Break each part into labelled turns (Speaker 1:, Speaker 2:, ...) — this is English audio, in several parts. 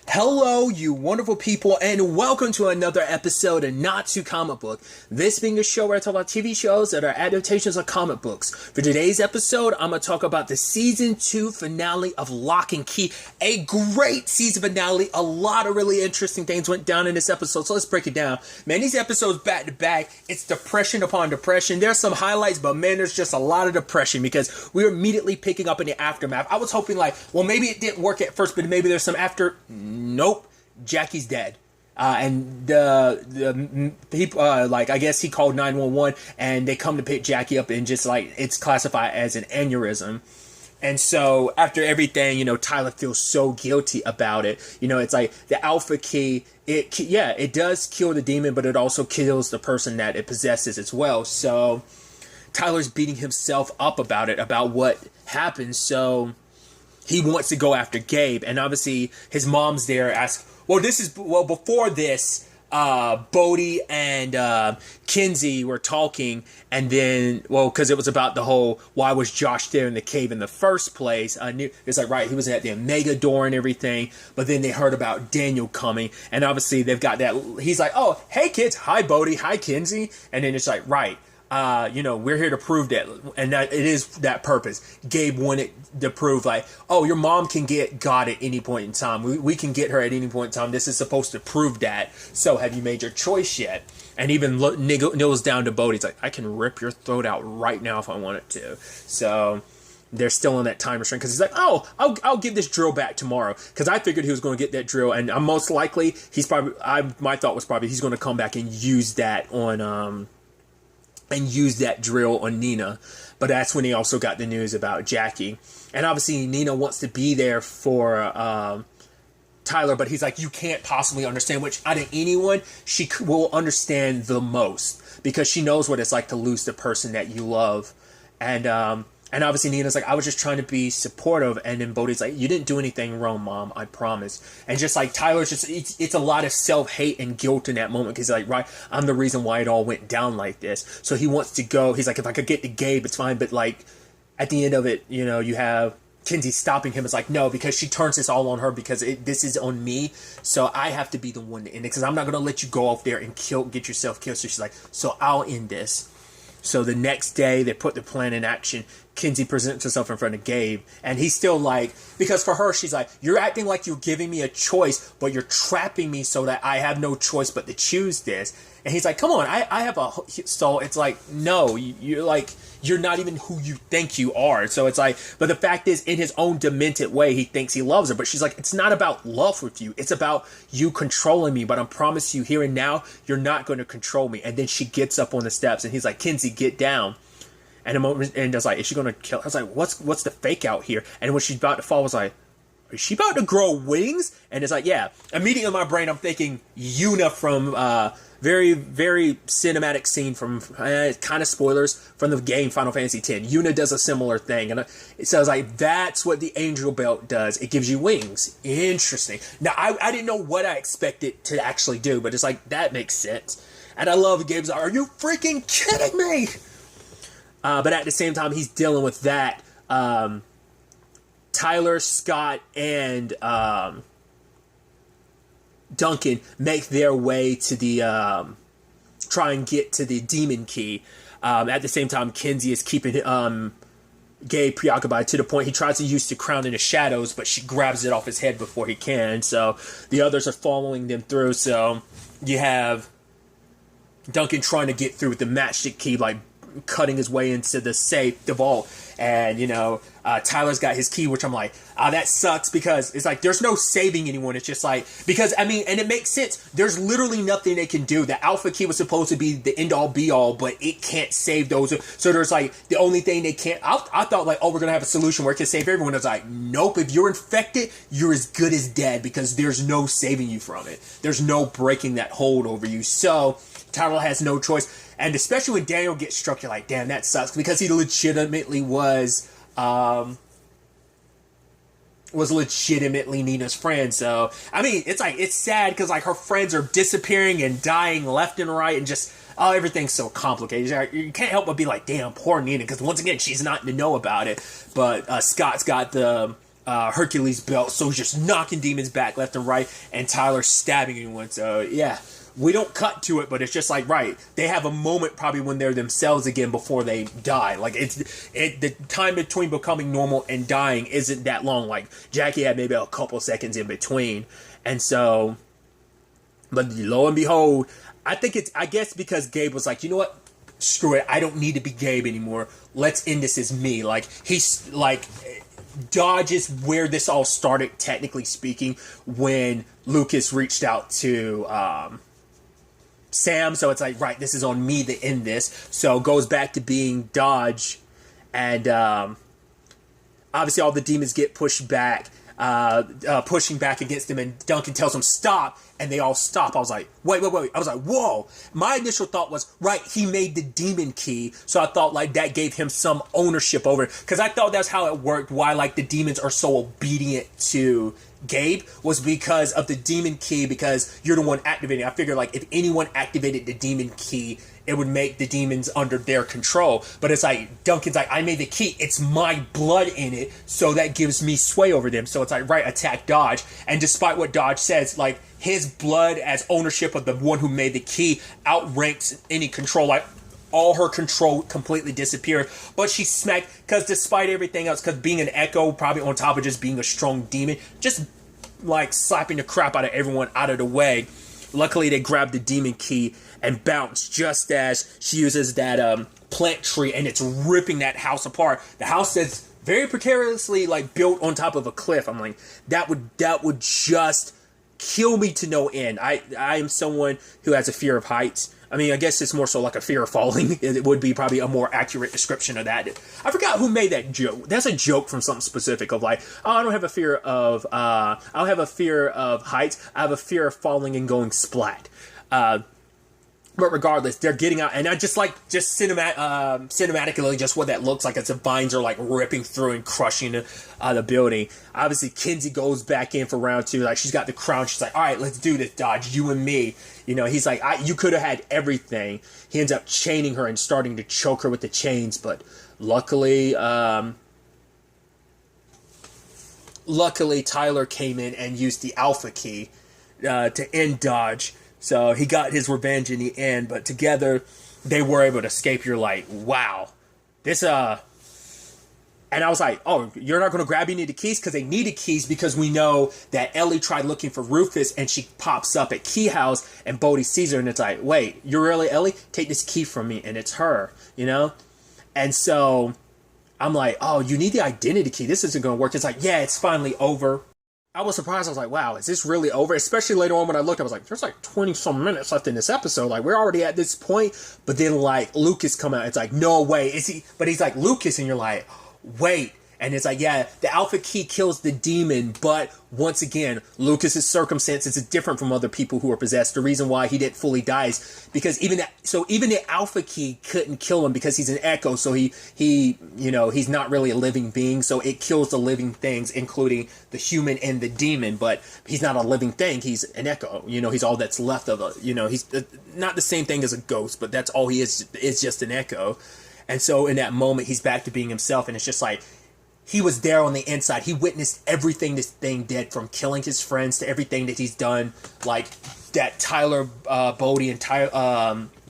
Speaker 1: Hello, you wonderful people, and welcome to another episode of Not Too Comic Book. This being a show where I talk about TV shows that are adaptations of comic books. For today's episode, I'm going to talk about the Season 2 finale of Locke and Key. A great season finale. A lot of really interesting things went down in this episode, so let's break it down. Man, these episodes back to back, it's depression upon depression. There's some highlights, but man, there's just a lot of depression because we're immediately picking up in the aftermath. I was hoping well, maybe it didn't work at first, but maybe there's some after... Nope, Jackie's dead. And the people, I guess he called 911 and they come to pick Jackie up and just it's classified as an aneurysm. And so after everything, Tyler feels so guilty about it. It's like the alpha key, it does kill the demon, but it also kills the person that it possesses as well. So Tyler's beating himself up about it, about what happened. So he wants to go after Gabe, and obviously his mom's there. Before this, Bodhi and Kinsey were talking, and then, because it was about the whole, why was Josh there in the cave in the first place? It's like, right, he was at the Omega door and everything, but then they heard about Daniel coming, and obviously they've got that, he's like, oh, hey kids, hi Bodhi, hi Kinsey, and then it's like, right. We're here to prove that, and that it is that purpose. Gabe wanted to prove, your mom can get God at any point in time. We can get her at any point in time. This is supposed to prove that. So have you made your choice yet? And even kneels down to Bodhi. He's like, I can rip your throat out right now if I wanted to. So they're still on that time restraint because he's like, oh, I'll give this drill back tomorrow because I figured he was going to get that drill, and I'm most likely my thought was probably he's going to come back and use that on use that drill on Nina. But that's when he also got the news about Jackie. And obviously Nina wants to be there for Tyler, but he's like, you can't possibly understand, which out of anyone, she will understand the most because she knows what it's like to lose the person that you love. And obviously Nina's like, I was just trying to be supportive. And then Bodhi's like, you didn't do anything wrong, Mom. I promise. And just like Tyler's it's a lot of self-hate and guilt in that moment. Because he's like, right, I'm the reason why it all went down like this. So he wants to go. He's like, if I could get to Gabe, it's fine. But at the end of it, you have Kinsey stopping him. It's like, no, because she turns this all on her because this is on me. So I have to be the one to end it because I'm not going to let you go off there and get yourself killed. So she's like, so I'll end this. So the next day, they put the plan in action. Kinsey presents herself in front of Gabe, and he's still because for her, she's like, you're acting like you're giving me a choice, but you're trapping me so that I have no choice but to choose this. And he's like, come on, I have a soul. It's like, no, you're not even who you think you are. So it's like, but the fact is, in his own demented way, he thinks he loves her, but she's like, it's not about love with you. It's about you controlling me, but I promise you here and now, you're not going to control me. And then she gets up on the steps, and he's like, Kinsey, get down. And it's like, is she going to kill? I was like, what's the fake out here? And when she's about to fall, I was like, is she about to grow wings? And it's like, yeah. Immediately in my brain, I'm thinking Yuna from very, very cinematic scene from kind of spoilers from the game Final Fantasy X. Yuna does a similar thing. And so I was like, that's what the Angel Belt does. It gives you wings. Interesting. Now, I didn't know what I expected to actually do, but it's like, that makes sense. And I love Gabe's like, are you freaking kidding me? But at the same time, he's dealing with that. Tyler, Scott, and Duncan make their way to the try and get to the demon key. At the same time, Kinsey is keeping Gabe preoccupied to the point he tries to use the crown in the shadows, but she grabs it off his head before he can. So the others are following them through. So you have Duncan trying to get through with the matchstick key, cutting his way into the safe, the vault. And, Tyler's got his key, which I'm like, that sucks because it's like, there's no saving anyone. It's just because, and it makes sense. There's literally nothing they can do. The alpha key was supposed to be the end all be all, but it can't save those. So there's the only thing they can't, I thought we're going to have a solution where it can save everyone. It's like, nope, if you're infected, you're as good as dead because there's no saving you from it. There's no breaking that hold over you. So Tyler has no choice. And especially when Daniel gets struck, you're like, damn, that sucks. Because he legitimately was legitimately Nina's friend. So, it's sad because, her friends are disappearing and dying left and right. And just, everything's so complicated. You can't help but be like, damn, poor Nina. Because once again, she's not in the know about it. But Scott's got the Hercules belt, so he's just knocking demons back left and right, and Tyler stabbing anyone. So yeah, we don't cut to it, but it's just like, right, they have a moment probably when they're themselves again before they die. Like the time between becoming normal and dying isn't that long. Like Jackie had maybe a couple seconds in between, and so, but lo and behold, I guess because Gabe was like, you know what, screw it, I don't need to be Gabe anymore. Let's end this as me. Like he's like. Dodge is where this all started, technically speaking, when Lucas reached out to Sam. So it's like, right, this is on me to end this. So it goes back to being Dodge. And obviously all the demons get pushed back, pushing back against them. And Duncan tells them, stop. And they all stop. I was like, wait. I was like, whoa. My initial thought was, right, he made the demon key. So I thought like that gave him some ownership over it. Because I thought that's how it worked. Why like the demons are so obedient to Gabe was because of the demon key. Because you're the one activating. I figured like if anyone activated the demon key, it would make the demons under their control. But it's like, Duncan's like, I made the key. It's my blood in it. So that gives me sway over them. So it's like, right, attack Dodge. And despite what Dodge says, like, his blood as ownership of the one who made the key outranks any control. Like, all her control completely disappeared. But she smacked, because despite everything else, because being an Echo, probably on top of just being a strong demon, just, like, slapping the crap out of everyone out of the way. Luckily, they grabbed the demon key and bounced just as she uses that plant tree, and it's ripping that house apart. The house that's very precariously like built on top of a cliff. I'm like, that would just kill me to no end. I am someone who has a fear of heights. I mean, I guess it's more so like a fear of falling. It would be probably a more accurate description of that. I forgot who made that joke. That's a joke from something specific of like, oh, I don't have a fear of, I don't have a fear of heights. I have a fear of falling and going splat. But regardless, they're getting out, and I just like cinematically just what that looks like. As the vines are like ripping through and crushing the building. Obviously, Kinsey goes back in for round two. Like she's got the crown. She's like, all right, let's do this, Dodge. You and me. You know, he's like, you could have had everything. He ends up chaining her and starting to choke her with the chains, but luckily Tyler came in and used the Alpha Key to end Dodge. So he got his revenge in the end, but together they were able to escape. You're like, wow, this, and I was like, oh, you're not going to grab any of the keys? Because they needed keys, because we know that Ellie tried looking for Rufus and she pops up at Key House and Bodhi sees her and it's like, wait, you're really Ellie? Take this key from me. And it's her, you know? And so I'm like, oh, you need the identity key. This isn't going to work. It's like, yeah, it's finally over. I was surprised. I was like, wow, is this really over? Especially later on when I looked, I was like, there's like 20 some minutes left in this episode. Like, we're already at this point. But then, like, Lucas come out. It's like, no way. Is he? But he's like, Lucas. And you're like, wait. And it's like, yeah, the Alpha Key kills the demon, but once again, Lucas's circumstances is different from other people who are possessed. The reason why he didn't fully die is because even the Alpha Key couldn't kill him because he's an Echo, so he you know, he's not really a living being, so it kills the living things, including the human and the demon, but he's not a living thing, he's an Echo, you know, he's all that's left of a, you know, he's not the same thing as a ghost, but that's all he is just an Echo. And so in that moment, he's back to being himself, and it's just like, he was there on the inside. He witnessed everything this thing did, from killing his friends to everything that he's done, like that Tyler, Bodhi, and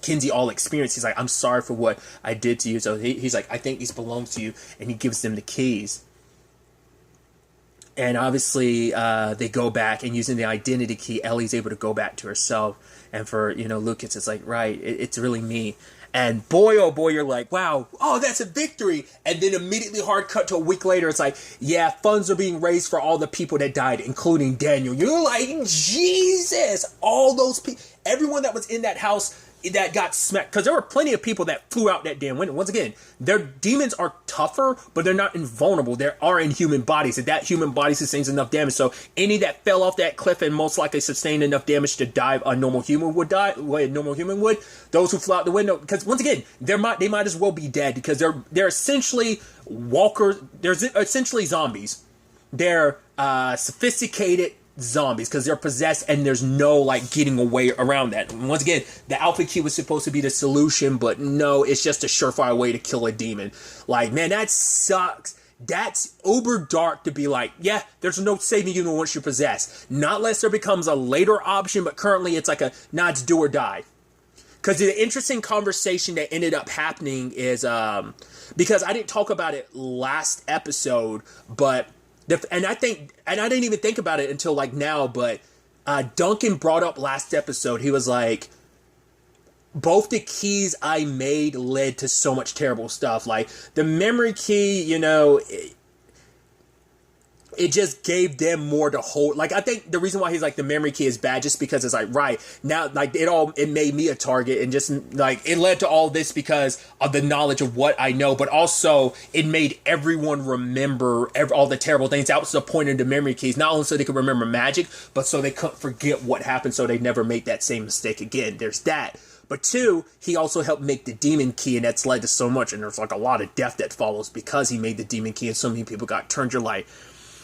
Speaker 1: Kinsey all experienced. He's like, I'm sorry for what I did to you. So he's like, I think these belongs to you, and he gives them the keys. And obviously, they go back, and using the identity key, Ellie's able to go back to herself. And for, you know, Lucas, it's like, right, it's really me. And boy, oh boy, you're like, wow, oh, that's a victory. And then immediately hard cut to a week later, it's like, yeah, funds are being raised for all the people that died, including Daniel. You're like, Jesus, all those people, everyone that was in that house that got smacked, because there were plenty of people that flew out that damn window. Once again, their demons are tougher, but they're not invulnerable. They are in human bodies, and that human body sustains enough damage. So any that fell off that cliff and most likely sustained enough damage to die, a normal human would die, the way a normal human would. Those who flew out the window, because once again, they might as well be dead, because they're essentially walkers. They're essentially zombies. They're sophisticated zombies, because they're possessed and there's no like getting away around that. And once again, the Alpha Key was supposed to be the solution, but no, it's just a surefire way to kill a demon. Like, man, that sucks. that's uber dark to be like, yeah, there's no saving you once you're possessed. Not unless there becomes a later option, but currently it's like it's do or die. Because the interesting conversation that ended up happening is, because I didn't talk about it last episode, but, and I didn't even think about it until like now, but Duncan brought up last episode, he was like, both the keys I made led to so much terrible stuff. Like, the memory key, it just gave them more to hold. Like, I think the reason why he's like, the memory key is bad, just because it's like, right, now, like, it made me a target, and just, like, it led to all this because of the knowledge of what I know, but also, it made everyone remember all the terrible things. That was the point of the memory keys, not only so they could remember magic, but so they couldn't forget what happened, so they never make that same mistake again. There's that. But two, he also helped make the demon key, and that's led to so much, and there's like a lot of death that follows because he made the demon key, and so many people got turned. You're like,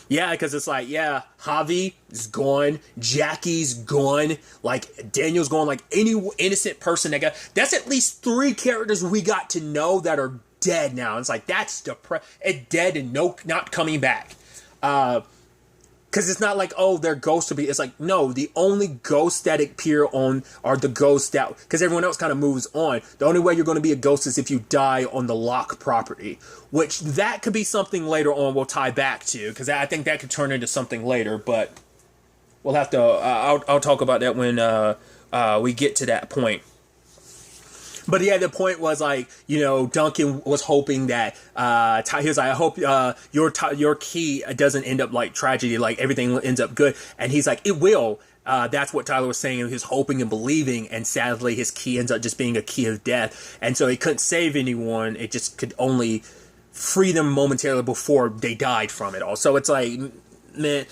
Speaker 1: yeah, because it's like, yeah, Javi is gone, Jackie's gone, like Daniel's gone, like any innocent person that's at least 3 characters we got to know that are dead now. It's like, that's dead and not coming back. Because it's not like, oh, they're ghosts to be. It's like, no, the only ghosts that appear on are the ghosts that, because everyone else kind of moves on. The only way you're going to be a ghost is if you die on the Locke property, which that could be something later on we'll tie back to, because I think that could turn into something later, but we'll have to, I'll talk about that when we get to that point. But yeah, the point was like, Duncan was hoping that, he was like, I hope your key doesn't end up like tragedy, like everything ends up good. And he's like, it will. That's what Tyler was saying. He was hoping and believing, and sadly his key ends up just being a key of death. And so he couldn't save anyone. It just could only free them momentarily before they died from it all. So it's like, man,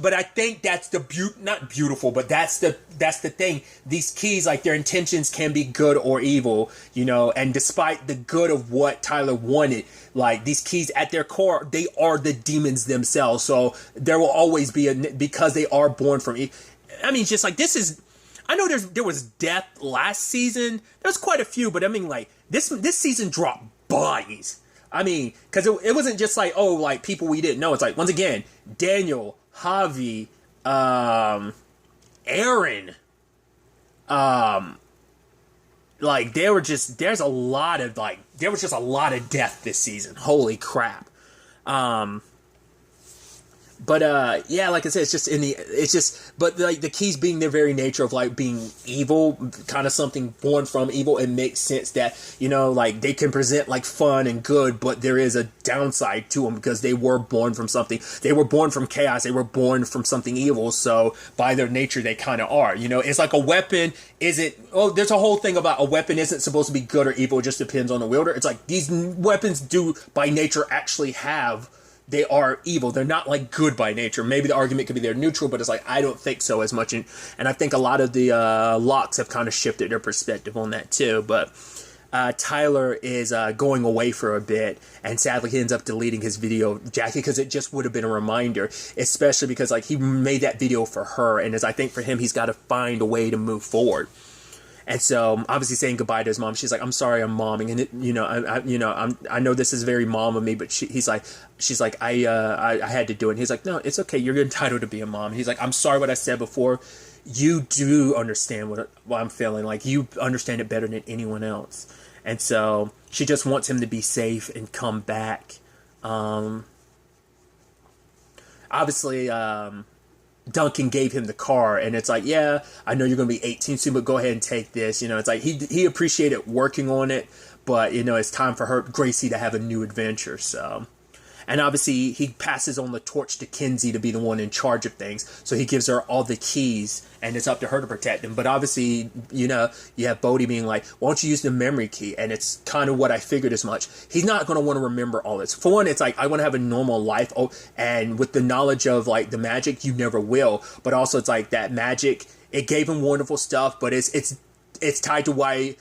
Speaker 1: but I think that's not beautiful, but that's the thing. These keys, like, their intentions can be good or evil, and despite the good of what Tyler wanted, like, these keys at their core, they are the demons themselves. So there will always be because they are born from just like, this is, I know there was death last season. There's quite a few, but like, this season dropped bodies. Because it wasn't just like, oh, like, people we didn't know. It's like, once again, Daniel, Javi, Aaron, like, there was just a lot of death this season. Holy crap. But yeah, like I said, but like the keys being their very nature of like being evil, kind of something born from evil, it makes sense that, like they can present like fun and good, but there is a downside to them because they were born from something. They were born from chaos. They were born from something evil. So by their nature, they kind of are. It's like a weapon there's a whole thing about a weapon isn't supposed to be good or evil. It just depends on the wielder. It's like these weapons do by nature actually they are evil. They're not like good by nature. Maybe the argument could be they're neutral, but it's like, I don't think so as much. And I think a lot of the Locks have kind of shifted their perspective on that too. But Tyler is going away for a bit, and sadly he ends up deleting his video of Jackie because it just would have been a reminder, especially because like he made that video for her, and as I think for him, he's got to find a way to move forward. And so, obviously, saying goodbye to his mom. She's like, "I'm sorry, I'm momming," and I know this is very mom of me, but she's like, I had to do it. And he's like, "No, it's okay. You're entitled to be a mom." He's like, "I'm sorry what I said before. You do understand what I'm feeling. Like, you understand it better than anyone else." And so she just wants him to be safe and come back. Obviously, Duncan gave him the car, and it's like, yeah, I know you're going to be 18 soon, but go ahead and take this. It's like he appreciated working on it, but, it's time for Gracie to have a new adventure. So, and obviously he passes on the torch to Kenzie to be the one in charge of things. So he gives her all the keys, and it's up to her to protect them. But obviously, you have Bodhi being like, why don't you use the memory key? And it's kind of what I figured as much. He's not going to want to remember all this. For one, it's like, I want to have a normal life. Oh, and with the knowledge of like the magic, you never will. But also it's like that magic, it gave him wonderful stuff, but it's tied to why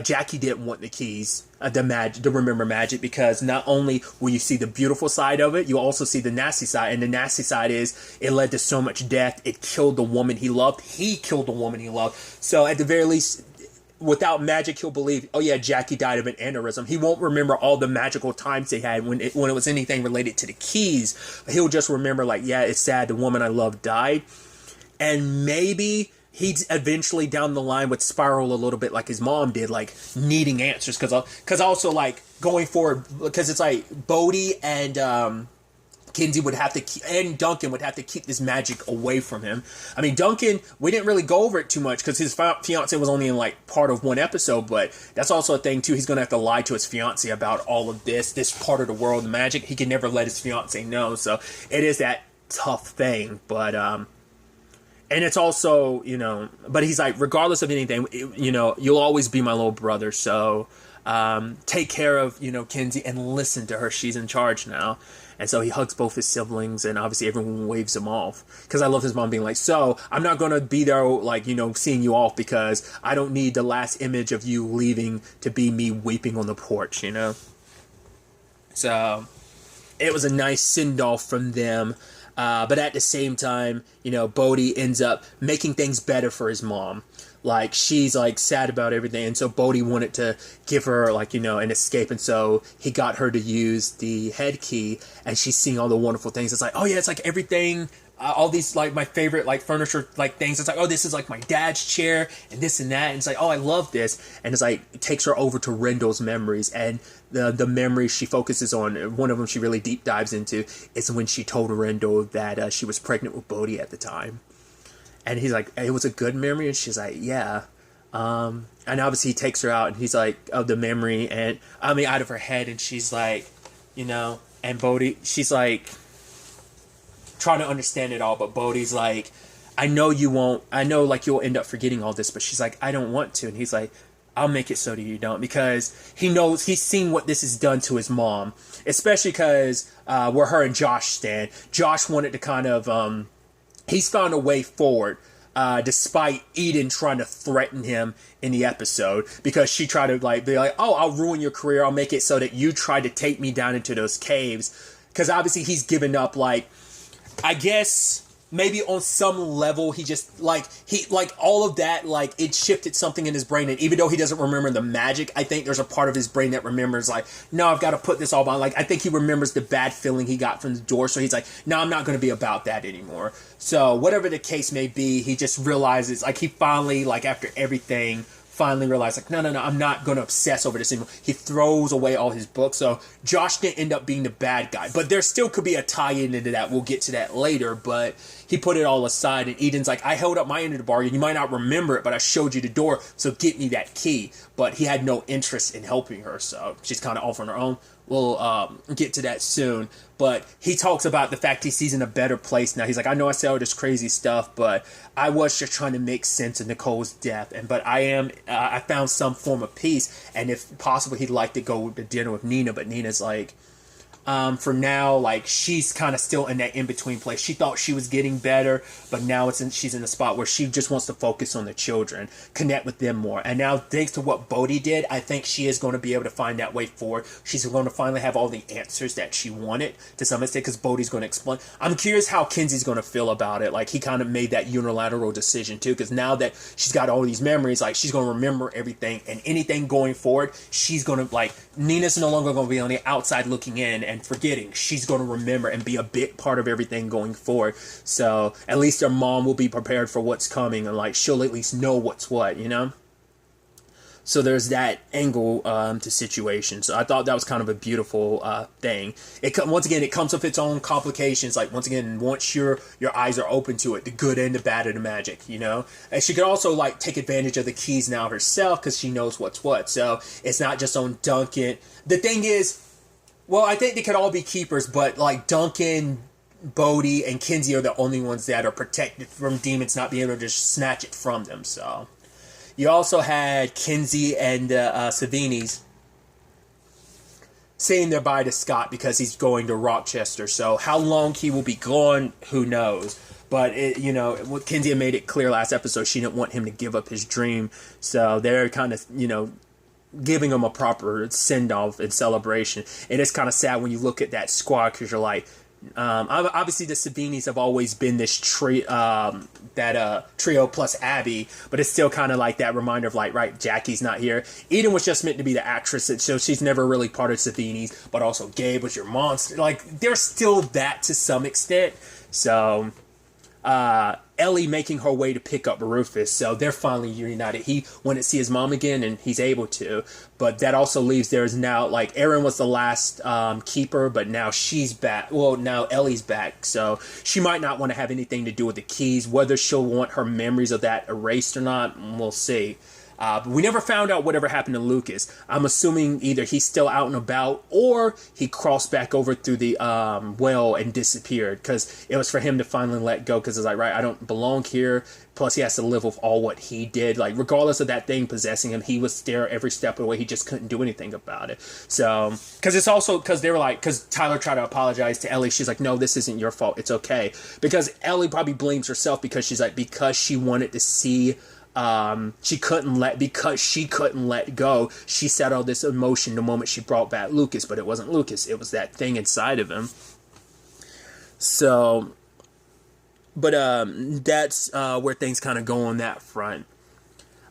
Speaker 1: Jackie didn't want the keys, the remember magic, because not only will you see the beautiful side of it, you also see the nasty side, and the nasty side is it led to so much death. It killed the woman he loved. He killed the woman he loved. So at the very least, without magic, he'll believe, oh yeah, Jackie died of an aneurysm. He won't remember all the magical times they had when it was anything related to the keys. He'll just remember, like, yeah, it's sad, the woman I love died. And maybe he eventually down the line would spiral a little bit like his mom did, like needing answers. Because also, like, going forward, because it's like Bodhi and Kinsey would have to and Duncan would have to keep this magic away from him. I mean, Duncan, we didn't really go over it too much because his fiance was only in like part of one episode, but that's also a thing too. He's going to have to lie to his fiance about all of this part of the world, the magic. He can never let his fiance know. So it is that tough thing, but and it's also, you know, but he's like, regardless of anything, you know, you'll always be my little brother. So take care of, you know, Kinsey and listen to her. She's in charge now. And so he hugs both his siblings, and obviously everyone waves him off. Because I love his mom being like, so I'm not going to be there, like, you know, seeing you off because I don't need the last image of you leaving to be me weeping on the porch, you know? So it was a nice send-off from them. But at the same time, you know, Bodhi ends up making things better for his mom. Like, she's, like, sad about everything, and so Bodhi wanted to give her, like, you know, an escape, and so he got her to use the head key, and she's seeing all the wonderful things. It's like, oh, yeah, it's like everything, all these, like, my favorite, like, furniture, like, things. It's like, oh, this is, like, my dad's chair, and this and that, and it's like, oh, I love this, and it's like, it takes her over to Rendell's memories, and the memories she focuses on, one of them she really deep dives into, is when she told Rendell that she was pregnant with Bodhi at the time. And he's like, it was a good memory? And she's like, yeah. And obviously he takes her out and he's like, of the memory, and I mean, out of her head. And she's like, you know, and Bodhi, she's like, trying to understand it all. But Bodhi's like, I know you won't, I know, like, you'll end up forgetting all this. But she's like, I don't want to. And he's like, I'll make it so that you don't. Because he knows, he's seen what this has done to his mom. Especially because where her and Josh stand. Josh wanted to kind of, he's found a way forward, despite Eden trying to threaten him in the episode, because she tried to, like, be like, oh, I'll ruin your career. I'll make it so that you try to take me down into those caves. Because obviously he's given up, like, I guess maybe on some level he just, like, all of that, like, it shifted something in his brain. And even though he doesn't remember the magic, I think there's a part of his brain that remembers, like, no, I've got to put this all behind. Like, I think he remembers the bad feeling he got from the door. So he's like, no, I'm not going to be about that anymore. So whatever the case may be, he just realizes, like, he finally, like, after everything, finally realized, like, no, I'm not going to obsess over this anymore. He throws away all his books. So Josh didn't end up being the bad guy. But there still could be a tie-in into that. We'll get to that later. But he put it all aside. And Eden's like, I held up my end of the bargain. You might not remember it, but I showed you the door. So get me that key. But he had no interest in helping her. So she's kind of off on her own. We'll get to that soon. But he talks about the fact he sees in a better place now. He's like, I know I say all this crazy stuff, but I was just trying to make sense of Nicole's death. But I found some form of peace. And if possible, he'd like to go to dinner with Nina. But Nina's like, for now, like, she's kind of still in that in-between place. She thought she was getting better, but now she's in a spot where she just wants to focus on the children, connect with them more. And now, thanks to what Bodhi did, I think she is going to be able to find that way forward. She's going to finally have all the answers that she wanted to some extent, because Bodhi's going to explain. I'm curious how Kinsey's going to feel about it. Like, he kind of made that unilateral decision too, because now that she's got all these memories, like, she's going to remember everything, and anything going forward, she's going to, like, Nina's no longer going to be on the outside looking in and forgetting. She's going to remember and be a big part of everything going forward. So at least her mom will be prepared for what's coming, and, like, she'll at least know what's what, you know? So there's that angle to situation. So I thought that was kind of a beautiful thing. Once again, it comes with its own complications. Like, once again, once your eyes are open to it, the good and the bad of the magic, you know? And she could also, like, take advantage of the keys now herself, because she knows what's what. So it's not just on Duncan. The thing is, well, I think they could all be keepers, but, like, Duncan, Bodhi, and Kinsey are the only ones that are protected from demons not being able to just snatch it from them. So you also had Kinsey and Savinis saying goodbye to Scott because he's going to Rochester. So how long he will be gone, who knows? But, you know, Kinsey had made it clear last episode she didn't want him to give up his dream. So they're kind of, you know, giving him a proper send-off and celebration. And it's kind of sad when you look at that squad, because you're like, Obviously the Savinis have always been this trio plus Abby, but it's still kind of like that reminder of like, right, Jackie's not here. Eden was just meant to be the actress, so she's never really part of Savinis, but also Gabe was your monster. Like, there's still that to some extent. So Ellie making her way to pick up Rufus, so they're finally reunited. He wanted to see his mom again, and he's able to, but that also leaves there's now, like, Erin was the last keeper, but now she's back. Well, now Ellie's back, so she might not want to have anything to do with the keys. Whether she'll want her memories of that erased or not, we'll see. But we never found out whatever happened to Lucas. I'm assuming either he's still out and about or he crossed back over through the well and disappeared, because it was for him to finally let go, because it's like, right, I don't belong here. Plus he has to live with all what he did. Like, regardless of that thing possessing him, he was there every step of the way. He just couldn't do anything about it. So, because it's also, because they were like, because Tyler tried to apologize to Ellie. She's like, no, this isn't your fault. It's okay. Because Ellie probably blames herself, because she's like, because she wanted to see she couldn't let go. She set all this emotion the moment she brought back Lucas, but it wasn't Lucas. It was that thing inside of him. So, but that's where things kind of go on that front.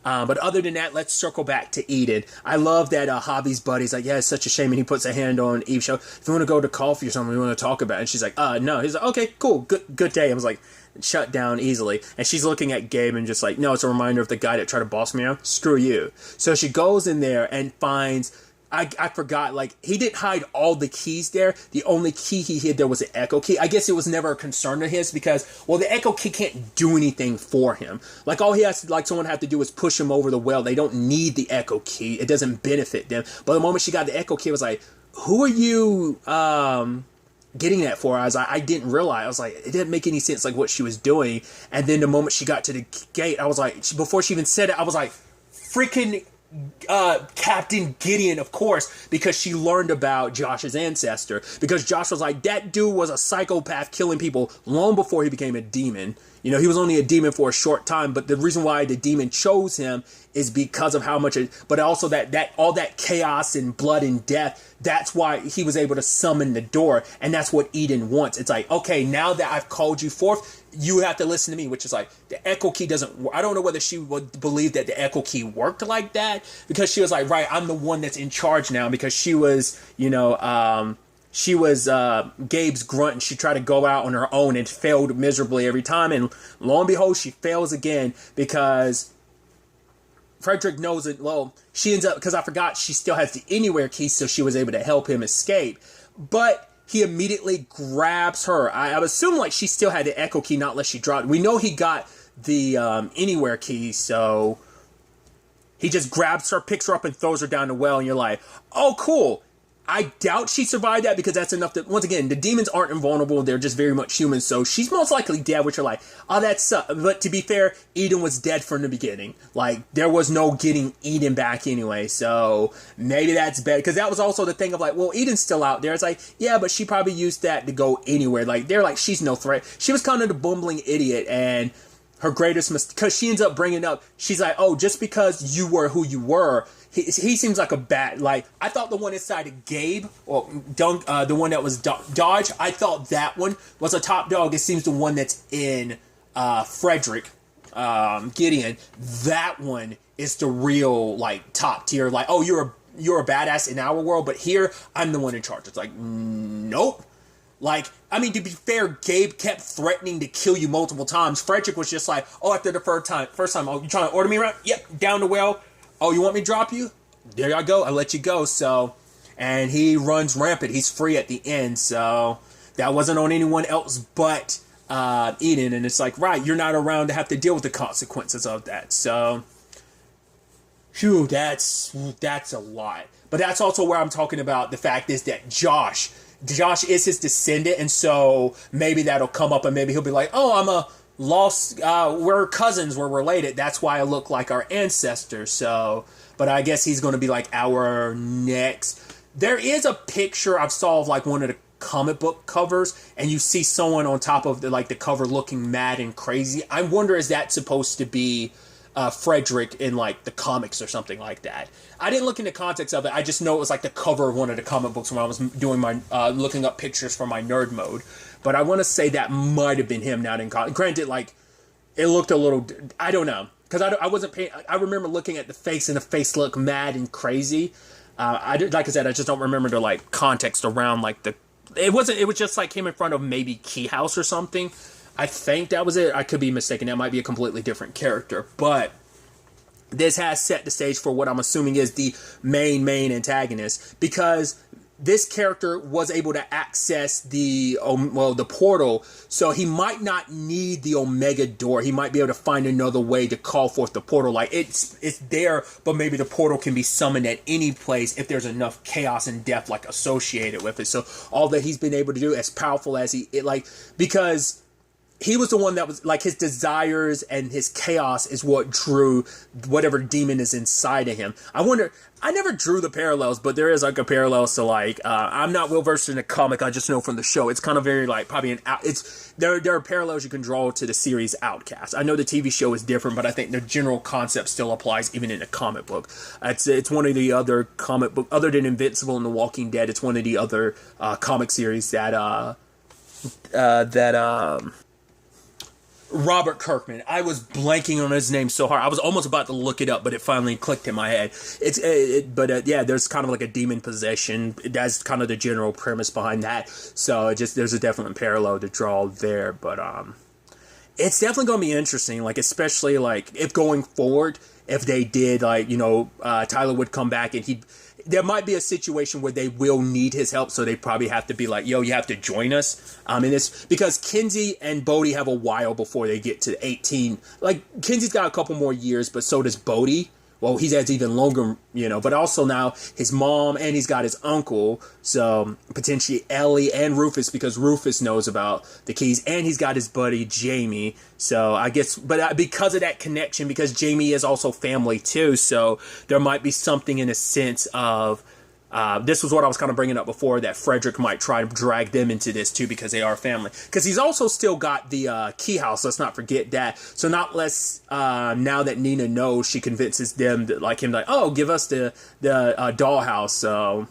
Speaker 1: But other than that, let's circle back to Eden. I love that Javi's buddy's like, yeah, it's such a shame. And he puts a hand on Eve's shoulder. If you want to go to coffee or something, we want to talk about it. And she's like, no. He's like, okay, cool. Good day. I was like, shut down easily. And she's looking at Gabe and just like, no, it's a reminder of the guy that tried to boss me around. Screw you. So she goes in there and finds, I forgot, like, he didn't hide all the keys there. The only key he hid there was an echo key. I guess it was never a concern of his because, well, the echo key can't do anything for him. Like, all he has to, like, someone have to do is push him over the well. They don't need the echo key. It doesn't benefit them. But the moment she got the echo key, it was like, who are you, getting that for? I didn't realize. I was like, it didn't make any sense, like, what she was doing. And then the moment she got to the gate, I was like, before she even said it, I was like, freaking Captain Gideon, of course, because she learned about Josh's ancestor. Because Josh was like, that dude was a psychopath killing people long before he became a demon. You know, he was only a demon for a short time, but the reason why the demon chose him is because of how much but also that all that chaos and blood and death, that's why he was able to summon the door, and that's what Eden wants. It's like, okay, now that I've called you forth, you have to listen to me, which is like, the echo key doesn't, I don't know whether she would believe that the echo key worked like that, because she was like, right, I'm the one that's in charge now, because she was, you know, she was Gabe's grunt, and she tried to go out on her own and failed miserably every time. And lo and behold, she fails again because Frederick knows it. Well, she ends up, because I forgot she still has the Anywhere key, so she was able to help him escape. But he immediately grabs her. I would assume like she still had the echo key, not unless she dropped. We know he got the Anywhere key, so he just grabs her, picks her up, and throws her down the well. And you're like, oh, cool. I doubt she survived that, because that's enough to, once again, the demons aren't invulnerable. They're just very much human. So she's most likely dead, which are like, oh, that sucks. But to be fair, Eden was dead from the beginning. Like, there was no getting Eden back anyway. So maybe that's better. Because that was also the thing of like, well, Eden's still out there. It's like, yeah, but she probably used that to go anywhere. Like, they're like, she's no threat. She was kind of the bumbling idiot, and her greatest mistake, because she ends up bringing up, she's like, oh, just because you were who you were, he seems like a bad, like, I thought the one inside of Gabe, or the one that was Dodge, I thought that one was a top dog. It seems the one that's in Frederick, Gideon, that one is the real, like, top tier, like, oh, you're a badass in our world, but here, I'm the one in charge. It's like, nope. Like, I mean, to be fair, Gabe kept threatening to kill you multiple times. Frederick was just like, oh, after the first time, oh, you trying to order me around? Yep, down the well. Oh, you want me to drop you? There I go. I'll let you go. So, and he runs rampant. He's free at the end. So, that wasn't on anyone else but Eden. And it's like, right, you're not around to have to deal with the consequences of that. So, phew, that's a lot. But that's also where I'm talking about the fact is that Josh is his descendant, and so maybe that'll come up, and maybe he'll be like, oh, I'm a lost, we're cousins, we're related, that's why I look like our ancestors. So, but I guess he's going to be like our next. There is a picture I saw of like one of the comic book covers, and you see someone on top of the cover looking mad and crazy. I wonder, is that supposed to be Frederick in like the comics or something like that. I didn't look into context of it. I just know it was like the cover of one of the comic books when I was doing my looking up pictures for my nerd mode. But I want to say that might have been him. Now, granted, like it looked a little. I don't know because I wasn't paying. I remember looking at the face and the face looked mad and crazy. Like I said, I just don't remember the like context around like the. It wasn't. It was just like him in front of maybe Key House or something. I think that was it. I could be mistaken. That might be a completely different character. But this has set the stage for what I'm assuming is the main antagonist, because this character was able to access the portal, so he might not need the Omega door. He might be able to find another way to call forth the portal. Like it's there, but maybe the portal can be summoned at any place if there's enough chaos and death like associated with it. So all that he's been able to do, as powerful as because he was the one that was like his desires and his chaos is what drew whatever demon is inside of him. I never drew the parallels, but there is like a parallel to like, I'm not well versed in the comic. I just know from the show. It's kind of very like probably there are parallels you can draw to the series Outcast. I know the TV show is different, but I think the general concept still applies even in the comic book. It's one of the other comic book, other than Invincible and The Walking Dead. It's one of the other comic series that Robert Kirkman. I was blanking on his name so hard. I was almost about to look it up, but it finally clicked in my head. Yeah, there's kind of like a demon possession. That's kind of the general premise behind that. So there's a definite parallel to draw there. But it's definitely going to be interesting. Like especially like if going forward, if they did like Tyler would come back and there might be a situation where they will need his help, so they probably have to be like, yo, you have to join us. And it's because Kinsey and Bodhi have a while before they get to 18. Like, Kinsey's got a couple more years, but so does Bodhi. Well, he has even longer, but also now his mom and he's got his uncle. So potentially Ellie and Rufus, because Rufus knows about the keys, and he's got his buddy Jamie. So I guess, but because of that connection, because Jamie is also family too. So there might be something in a sense of, this was what I was kind of bringing up before, that Frederick might try to drag them into this too, because they are family. Because he's also still got the key house. Let's not forget that. So not less now that Nina knows, she convinces them that, like him, like, oh, give us the dollhouse. So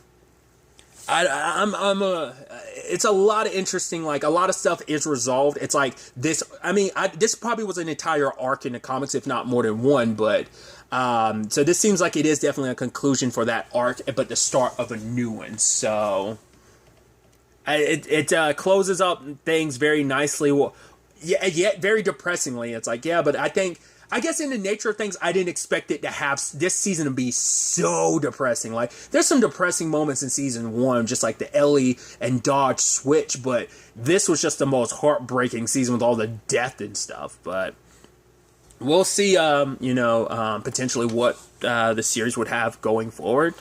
Speaker 1: it's a lot of interesting, like a lot of stuff is resolved. It's like this. I mean, this probably was an entire arc in the comics, if not more than one, but. So this seems like it is definitely a conclusion for that arc, but the start of a new one. So it closes up things very nicely. Well, yet very depressingly. It's like, yeah, but I guess in the nature of things, I didn't expect it to have this season to be so depressing. Like there's some depressing moments in season 1, just like the Ellie and Dodge switch, but this was just the most heartbreaking season with all the death and stuff. But we'll see, potentially what the series would have going forward.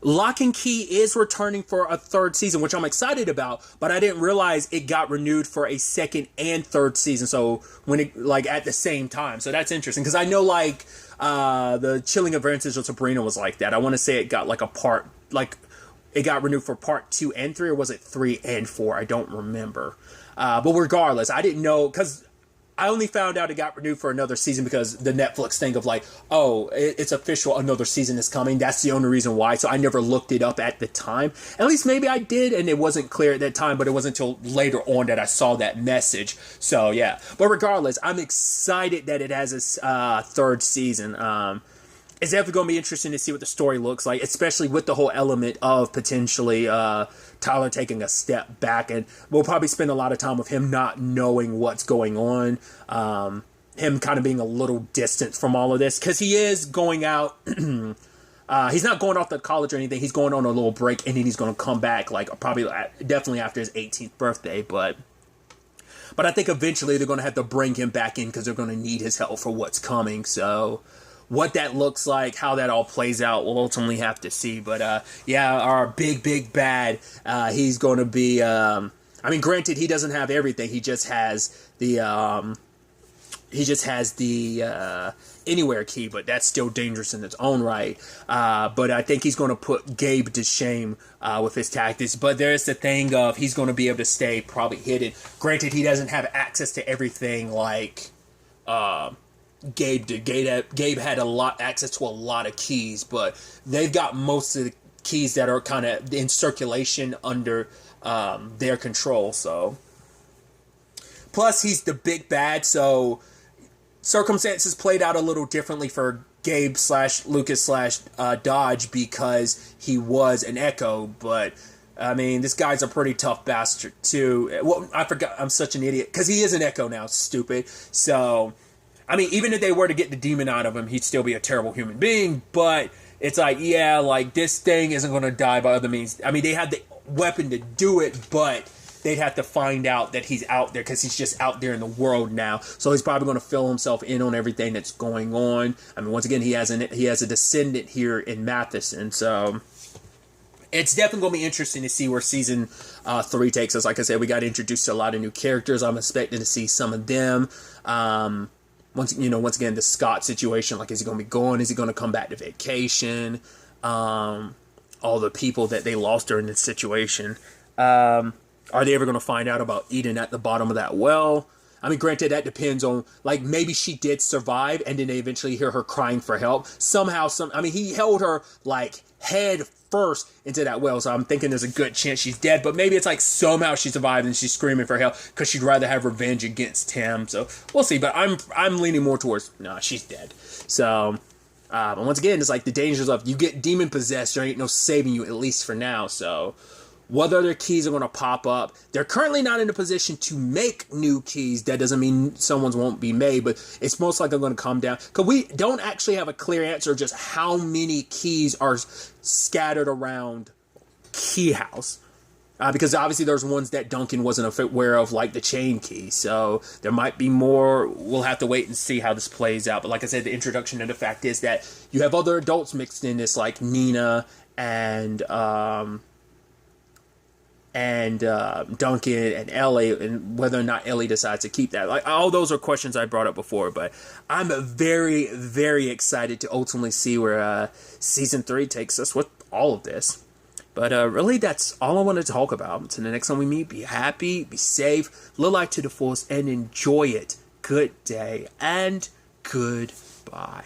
Speaker 1: Locke and Key is returning for a 3rd season, which I'm excited about, but I didn't realize it got renewed for a 2nd and 3rd season, so when it, like, at the same time. So that's interesting, because I know, like, the Chilling Adventures of Sabrina was like that. I want to say it got, like, it got renewed for part 2 and 3, or was it 3 and 4? I don't remember. But regardless, I didn't know, because I only found out it got renewed for another season because the Netflix thing of like, oh, it's official, another season is coming. That's the only reason why. So I never looked it up at the time. At least maybe I did, and it wasn't clear at that time, but it wasn't until later on that I saw that message. So yeah, but regardless, I'm excited that it has its 3rd season. It's definitely going to be interesting to see what the story looks like, especially with the whole element of potentially Tyler taking a step back, and we'll probably spend a lot of time with him not knowing what's going on, him kind of being a little distant from all of this, because he is going out, he's not going off to college or anything, he's going on a little break, and then he's going to come back, like, probably, definitely after his 18th birthday, but I think eventually they're going to have to bring him back in, because they're going to need his help for what's coming, so what that looks like, how that all plays out, we'll ultimately have to see. But yeah, our big bad, he's going to be. I mean, granted, he doesn't have everything. He just has the. Anywhere key, but that's still dangerous in its own right. But I think he's going to put Gabe to shame with his tactics. But there's the thing of he's going to be able to stay probably hidden. Granted, he doesn't have access to everything like Gabe did. Gabe had access to a lot of keys, but they've got most of the keys that are kind of in circulation under their control. So, plus he's the big bad, so circumstances played out a little differently for Gabe / Lucas / Dodge because he was an Echo, but I mean, this guy's a pretty tough bastard too. Well, I forgot, I'm such an idiot because he is an Echo now, stupid. So, I mean, even if they were to get the demon out of him, he'd still be a terrible human being, but it's like, yeah, like this thing isn't going to die by other means. I mean, they had the weapon to do it, but they'd have to find out that he's out there because he's just out there in the world now. So he's probably going to fill himself in on everything that's going on. I mean, once again, he has a descendant here in Matheson. So it's definitely going to be interesting to see where season 3 takes us. Like I said, we got introduced to a lot of new characters. I'm expecting to see some of them. Once again, the Scott situation, like, is he going to be gone? Is he going to come back to vacation? All the people that they lost during this situation. Are they ever going to find out about Eden at the bottom of that well? I mean, granted, that depends on, like, maybe she did survive and then they eventually hear her crying for help. Somehow, he held her, like, head first into that well, so I'm thinking there's a good chance she's dead, but maybe it's like somehow she survived and she's screaming for help because she'd rather have revenge against him. So we'll see, but I'm leaning more towards, nah, she's dead. So, and once again, it's like the dangers of you get demon possessed, there ain't no saving you, at least for now. So what other keys are going to pop up? They're currently not in a position to make new keys. That doesn't mean someone's won't be made, but it's most likely going to come down. Because we don't actually have a clear answer just how many keys are scattered around Key House. Because obviously there's ones that Duncan wasn't aware of, like the chain key. So there might be more. We'll have to wait and see how this plays out. But like I said, the introduction to the fact is that you have other adults mixed in this, like Nina and Duncan and Ellie, and whether or not Ellie decides to keep that. Like, all those are questions I brought up before, but I'm very, very excited to ultimately see where season 3 takes us with all of this. But really, that's all I wanted to talk about. Until the next time we meet, be happy, be safe, live life to the fullest, and enjoy it. Good day and goodbye.